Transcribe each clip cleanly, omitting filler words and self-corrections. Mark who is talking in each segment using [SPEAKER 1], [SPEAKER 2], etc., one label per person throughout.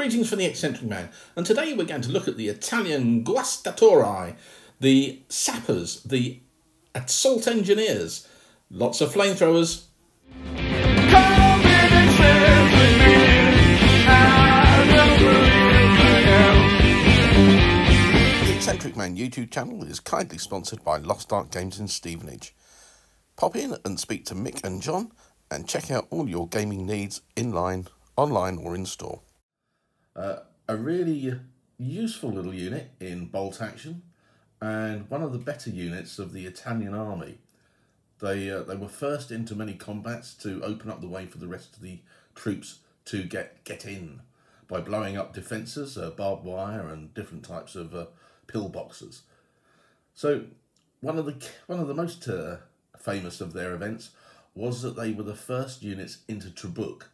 [SPEAKER 1] Greetings from the Eccentric Man, and today we're going to look at the Italian Guastatori, the sappers, the assault engineers, lots of flamethrowers. The Eccentric Man YouTube channel is kindly sponsored by Warlord Games in Stevenage. Pop in and speak to Mick and John and check out all your gaming needs online or in store. A really useful little unit in bolt action, and one of the better units of the Italian army. They were first into many combats to open up the way for the rest of the troops to get in by blowing up defences, barbed wire and different types of pillboxes. So one of the most famous of their events was that they were the first units into Trabuk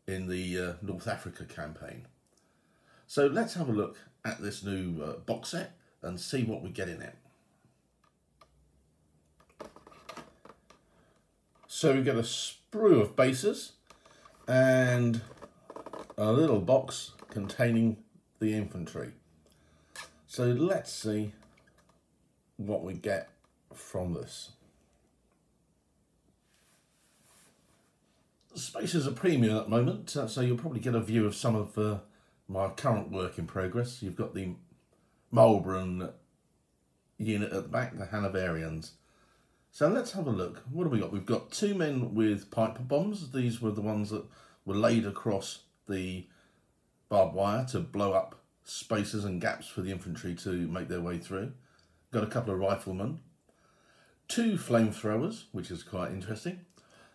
[SPEAKER 1] in the North Africa campaign. So let's have a look at this new box set and see what we get in it. So we get a sprue of bases and a little box containing the infantry. So let's see what we get from this. Space is a premium at the moment, so you'll probably get a view of some of my current work in progress. You've got the Marlborough unit at the back, the Hanoverians. So let's have a look. What have we got? We've got two men with pipe bombs. These were the ones that were laid across the barbed wire to blow up spaces and gaps for the infantry to make their way through. Got a couple of riflemen. Two flamethrowers, which is quite interesting.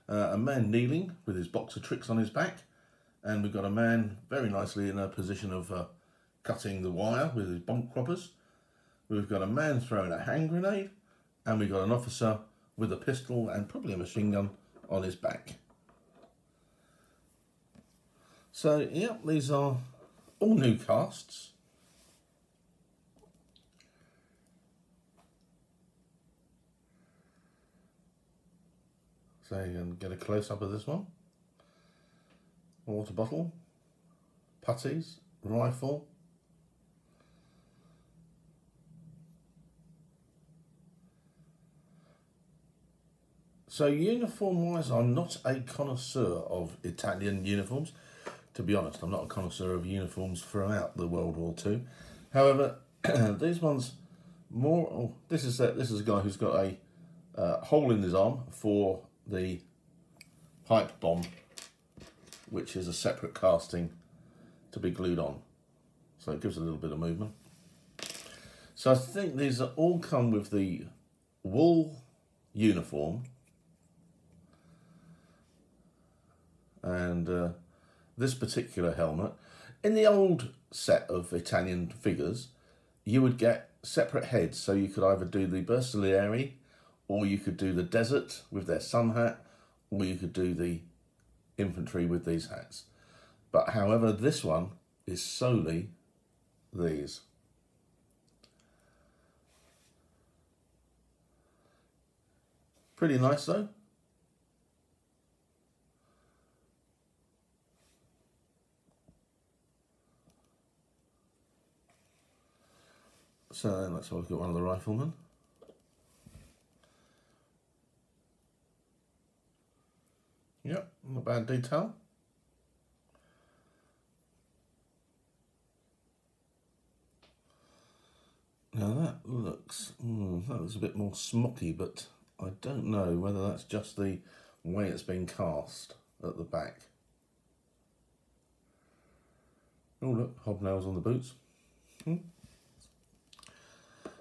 [SPEAKER 1] A man kneeling with his box of tricks on his back. And we've got a man very nicely in a position of cutting the wire with his bomb croppers. We've got a man throwing a hand grenade, and we've got an officer with a pistol and probably a machine gun on his back. So, yeah, these are all new casts. So you can get a close-up of this one. Water bottle, putties, rifle. So uniform wise, I'm not a connoisseur of Italian uniforms. To be honest, I'm not a connoisseur of uniforms throughout the World War II. However, these ones more. Oh, this is a guy who's got a hole in his arm for the pipe bomb, which is a separate casting to be glued on. So it gives a little bit of movement. So I think these all come with the wool uniform and this particular helmet. In the old set of Italian figures, you would get separate heads. So you could either do the Bersaglieri, or you could do the desert with their sun hat, or you could do the infantry with these hats. But however, this one is solely these. Pretty nice though. So let's have a look at one of the riflemen. Yep, not bad detail. Now that looks a bit more smocky, but I don't know whether that's just the way it's been cast at the back. Oh look, hobnails on the boots.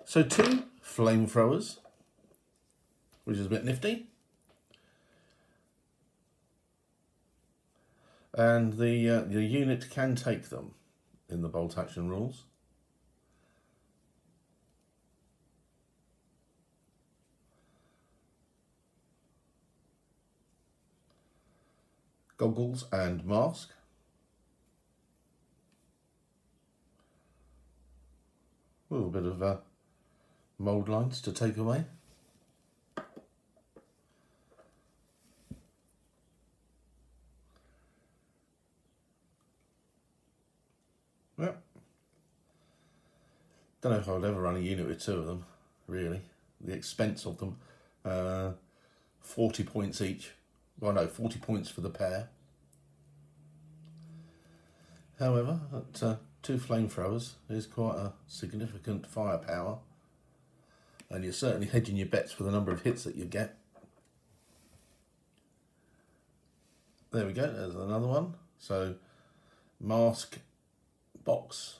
[SPEAKER 1] So two flamethrowers, which is a bit nifty. And the unit can take them in the bolt action rules. Goggles and mask. A little bit of mould lines to take away. Well, don't know if I would ever run a unit with two of them, really. The expense of them, 40 points each. Well, no, 40 points for the pair. However, at two flamethrowers is quite a significant firepower, and you're certainly hedging your bets for the number of hits that you get. There we go, there's another one. So, mask box.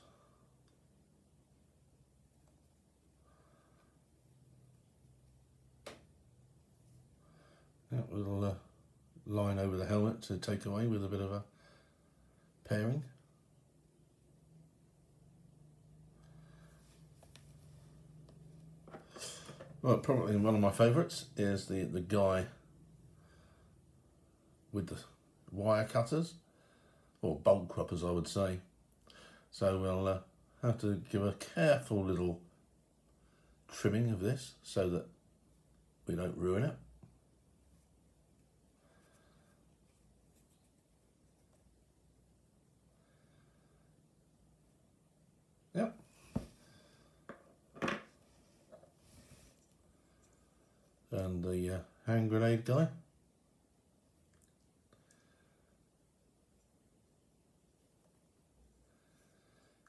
[SPEAKER 1] That little line over the helmet to take away with a bit of a pairing. Well, probably one of my favourites is the guy with the wire cutters, or bolt croppers I would say. So we'll have to give a careful little trimming of this so that we don't ruin it. Yep. And the hand grenade guy.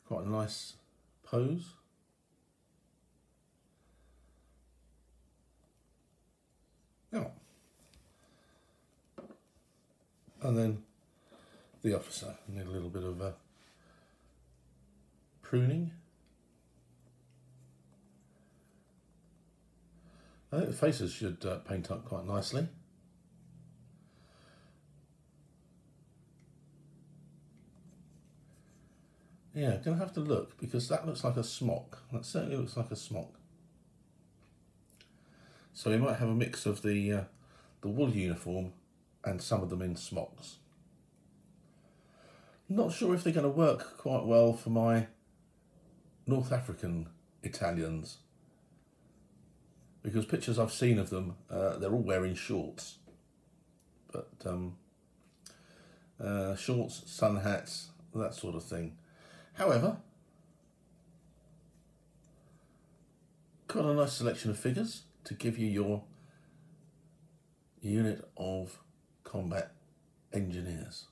[SPEAKER 1] Quite a nice pose. Now, and then the officer. Need a little bit of pruning. I think the faces should paint up quite nicely. Yeah, gonna have to look, because that looks like a smock. That certainly looks like a smock. So we might have a mix of the wool uniform and some of them in smocks. Not sure if they're going to work quite well for my North African Italians, because pictures I've seen of them, they're all wearing shorts. But shorts, sun hats, that sort of thing. However, got a nice selection of figures to give you your unit of combat engineers.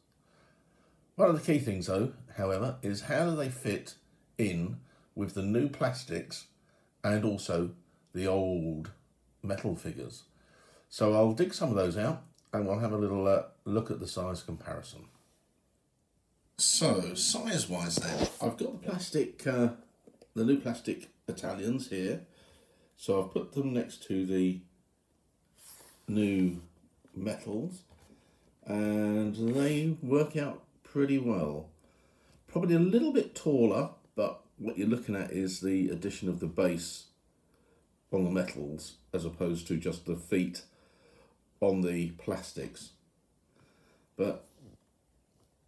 [SPEAKER 1] One of the key things though, however, is how do they fit in with the new plastics and also the old metal figures. So I'll dig some of those out and we'll have a little look at the size comparison. So size wise then, I've got the plastic, the new plastic Italians here. So I've put them next to the new metals and they work out pretty well. Probably a little bit taller, but what you're looking at is the addition of the base on the metals as opposed to just the feet on the plastics. But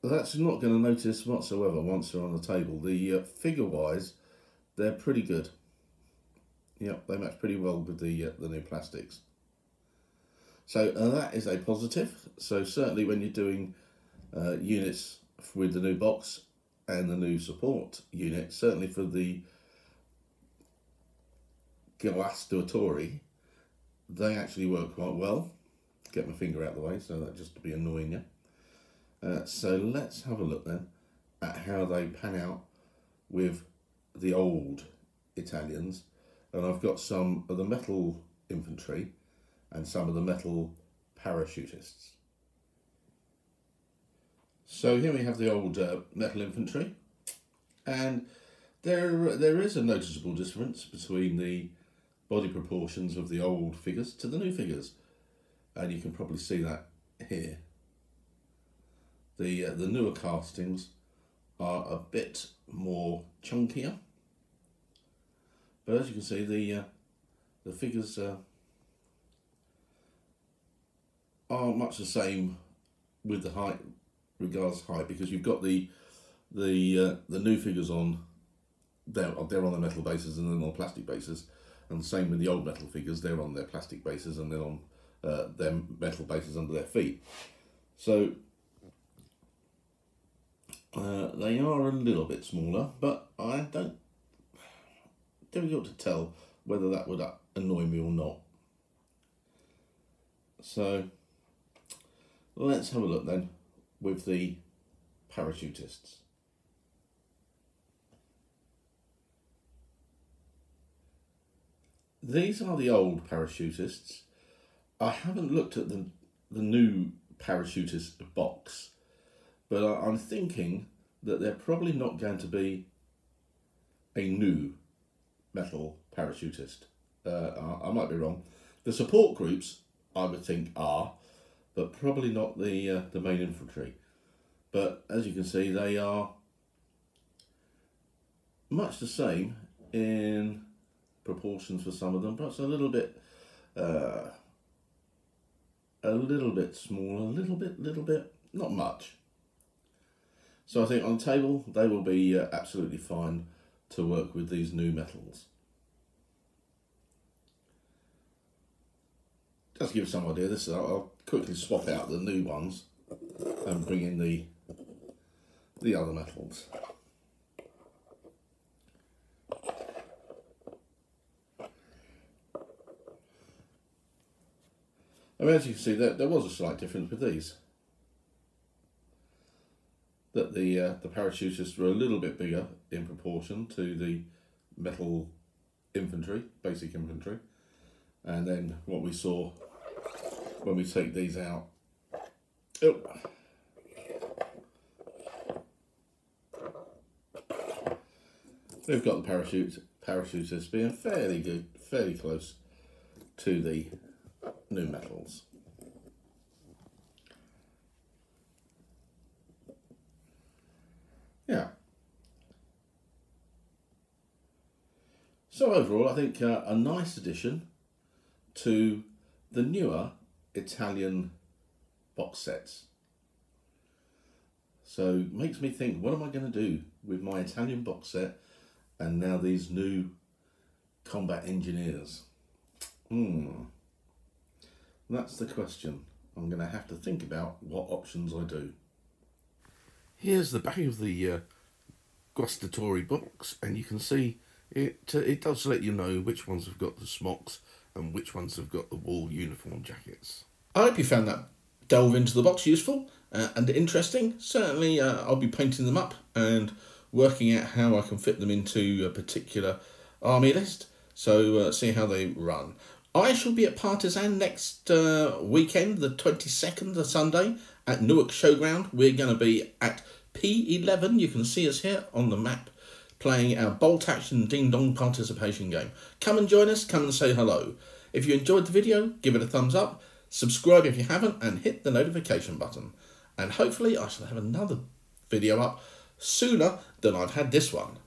[SPEAKER 1] that's not going to notice whatsoever once they're on the table. The figure wise, they're pretty good. Yep, they match pretty well with the new plastics. So that is a positive. So certainly when you're doing units with the new box and the new support unit, certainly for the Guastatori, they actually work quite well. Get my finger out of the way so that just to be annoying you. So let's have a look then at how they pan out with the old Italians. And I've got some of the metal infantry and some of the metal parachutists. So here we have the old metal infantry, and there is a noticeable difference between the body proportions of the old figures to the new figures, and you can probably see that here. The newer castings are a bit more chunkier, but as you can see, the figures are much the same with the height, regards height, because you've got the new figures on they're on the metal bases and then on plastic bases, and the same with the old metal figures, they're on their plastic bases and then on their metal bases under their feet. So They are a little bit smaller, but difficult to tell whether that would annoy me or not. So let's have a look then with the parachutists. These are the old parachutists. I haven't looked at the new parachutist box, but I'm thinking that they're probably not going to be a new metal parachutist. I might be wrong. The support groups I would think are, but probably not the main infantry. But as you can see, they are much the same in proportions for some of them, perhaps a little bit smaller, a little bit, not much. So I think on the table they will be absolutely fine to work with these new metals. Just to give some idea, I'll quickly swap out the new ones and bring in the other metals. I mean, as you can see, there was a slight difference with these. That the parachutists were a little bit bigger in proportion to the metal infantry, basic infantry. And then what we saw when we take these out. Oh. We've got the parachutists being fairly good, fairly close to the new metals. Yeah. So overall, I think a nice addition to the newer Italian box sets. So makes me think, what am I going to do with my Italian box set and now these new combat engineers? That's the question. I'm going to have to think about what options I do. Here's the back of the Guastatori box, and you can see it does let you know which ones have got the smocks and which ones have got the wool uniform jackets. I hope you found that delve into the box useful and interesting. Certainly I'll be painting them up and working out how I can fit them into a particular army list, so see how they run. I shall be at Partizan next weekend, the 22nd, the Sunday, at Newark Showground. We're going to be at P11. You can see us here on the map, playing our Bolt Action Ding Dong participation game. Come and join us, come and say hello. If you enjoyed the video, give it a thumbs up, subscribe if you haven't, and hit the notification button. And hopefully I shall have another video up sooner than I've had this one.